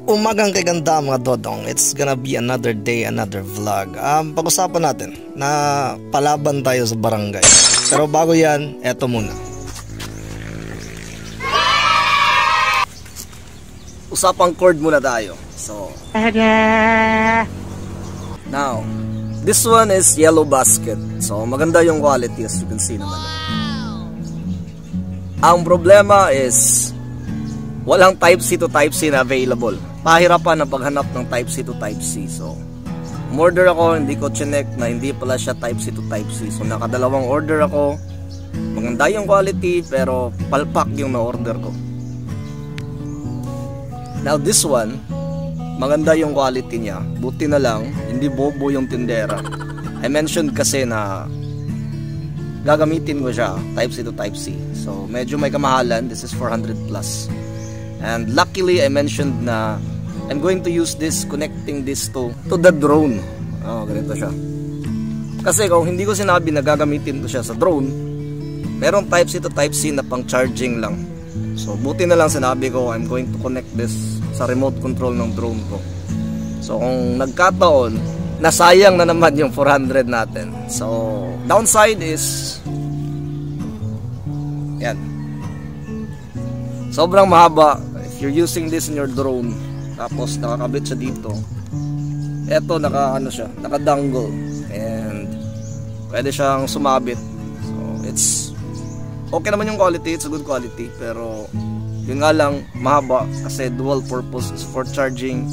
Umagang kaganda mga dodong, it's gonna be another day, another vlog. Pag-usapan natin na palaban tayo sa barangay. Pero bago yan, eto muna. Usapang chord muna tayo. So, now, this one is Yellow Basket. So, maganda yung quality as you can see naman. Ang problema is walang Type-C to Type-C na available. Pahirapan ang paghanap ng Type-C to Type-C. So, order ako, hindi ko chinek na hindi pala siya Type-C to Type-C. So, nakadalawang order ako. Maganda yung quality, pero palpak yung na-order ko. Now, this one, maganda yung quality niya. Buti na lang, hindi bobo yung tindera. I mentioned kasi na gagamitin ko siya, Type-C to Type-C. So, medyo may kamahalan. This is 400 plus. And luckily, I mentioned na I'm going to use this, connecting this to the drone. Oh, ganito siya. Kasi kung hindi ko sinabi na gagamitin ko siya sa drone, merong Type-C to Type-C na pang charging lang. So, buti na lang sinabi ko, I'm going to connect this sa remote control ng drone ko. So, kung nagkataon, nasayang na naman yung 400 natin. So, downside is yan. Sobrang mahaba. If you're using this in your drone, tapos nakakabit siya dito, eto naka-dangle, and pwede siyang sumabit. So it's okay naman yung quality, it's a good quality, pero yun nga lang, mahaba kasi dual purpose, is for charging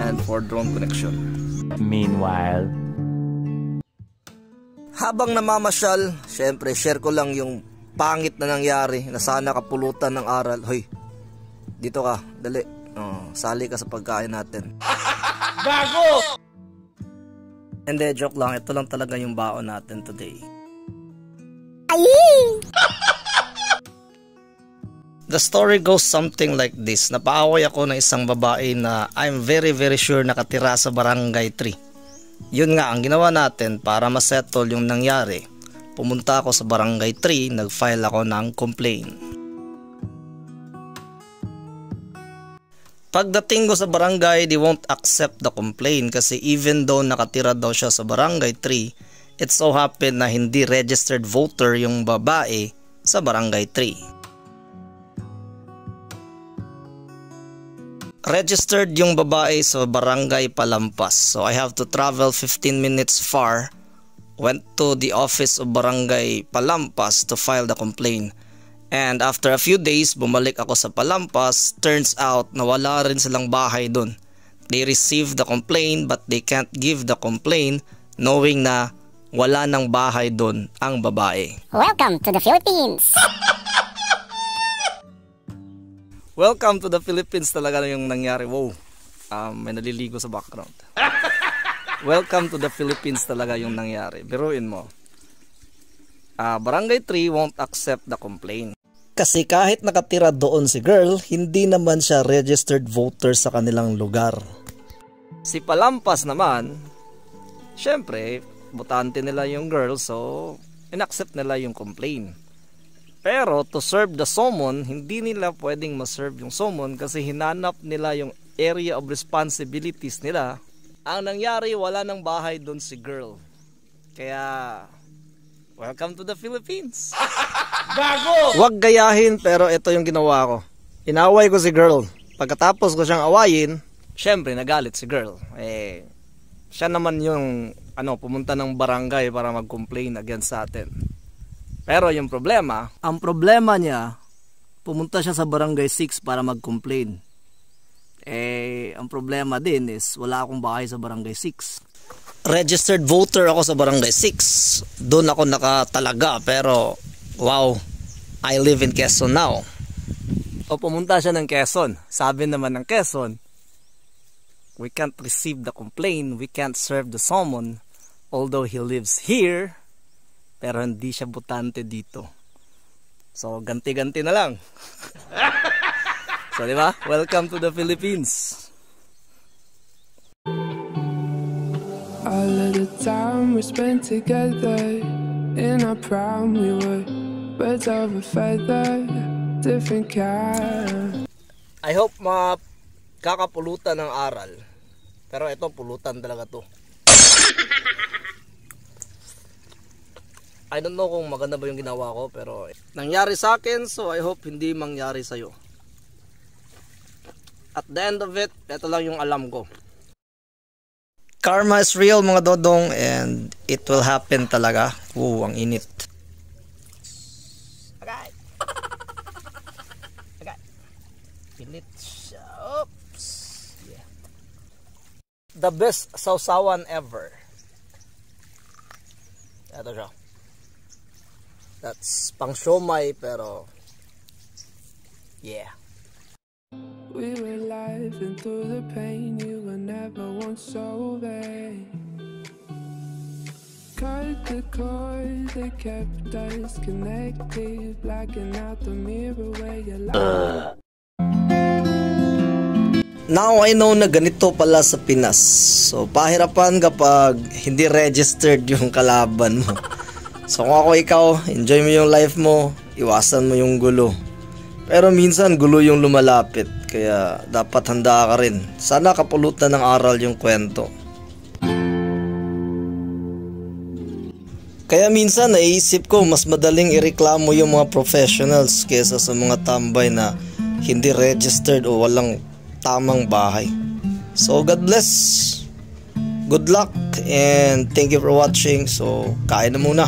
and for drone connection. Meanwhile, habang namamasyal, syempre share ko lang yung pangit na nangyari na sana kapulutan ng aral. Hoy, dito ka, dali. Sali ka sa pagkain natin. Bago! Hindi, joke lang. Ito lang talaga yung baon natin today. The story goes something like this. Napaaway ako ng isang babae na I'm very sure nakatira sa Barangay 3. Yun nga, ang ginawa natin para masettle yung nangyari. Pumunta ako sa Barangay 3, nag-file ako ng complaint. Pagdating ko sa barangay, they won't accept the complaint kasi even though nakatira daw siya sa Barangay 3, it so happened na hindi registered voter yung babae sa Barangay 3. Registered yung babae sa Barangay Palampas. So I have to travel 15 minutes far. Went to the office of Barangay Palampas to file the complaint. And after a few days, bumalik ako sa Palampas. Turns out na wala rin silang bahay dun. They received the complaint but they can't give the complaint knowing na wala nang bahay dun ang babae. Welcome to the Philippines! Welcome to the Philippines talaga yung nangyari. Wow, may naliligo sa background. Welcome to the Philippines talaga yung nangyari. Biruin mo. Barangay 3 won't accept the complaint. Kasi kahit nakatira doon si girl, hindi naman siya registered voter sa kanilang lugar. Si Palampas naman, syempre, botante nila yung girl, so inaccept nila yung complaint. Pero to serve the summon, hindi nila pwedeng ma-serve yung summon kasi hinanap nila yung area of responsibilities nila. Ang nangyari, wala nang bahay doon si girl. Kaya welcome to the Philippines. Bago! Wag gayahin, pero ito yung ginawa ko. Inaway ko si girl. Pagkatapos ko siyang awayin, syempre nagalit si girl. Siya naman yung pumunta ng barangay para mag-complain against sa atin. Pero yung problema, ang problema niya, pumunta siya sa Barangay 6 para mag-complain. Ang problema din is wala akong bahay sa Barangay 6. Registered voter ako sa Barangay 6. Doon ako nakatalaga, pero wow, I live in Quezon now. O pumunta siya ng Quezon. Sabi naman ng Quezon, we can't receive the complaint, we can't serve the summon, although he lives here, pero hindi siya botante dito. So ganti-ganti na lang. So diba? Welcome to the Philippines. All of the time we spent together, in our prime we were birds of a feather, different kind. I hope makakapulutan ng aral. Pero ito, pulutan talaga to. I don't know kung maganda ba yung ginawa ko, pero nangyari sa akin, so I hope hindi mangyari sa'yo. At the end of it, ito lang yung alam ko. Karma is real mga dodong, and it will happen talaga. Ang init. Okay. Okay. Init siya. Oops. Yeah. The best sausawan ever. Ito siya. That's pang siomai, pero yeah. We were laughing through the pain, you were never once so vain. Cut the cord that kept us connected, blacking out the mirror where you lie. Now I know na ganito pala sa Pinas. So pahirapan kapag hindi registered yung kalaban mo. So kung ako ikaw, enjoy mo yung life mo, iwasan mo yung gulo. Pero minsan gulo yung lumalapit, kaya dapat handa ka rin. Sana kapulutan ng aral yung kwento. Kaya minsan naisip ko mas madaling ireklamo yung mga professionals kesa sa mga tambay na hindi registered o walang tamang bahay. So God bless, good luck, and thank you for watching. So kain na muna.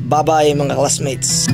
Bye bye mga classmates.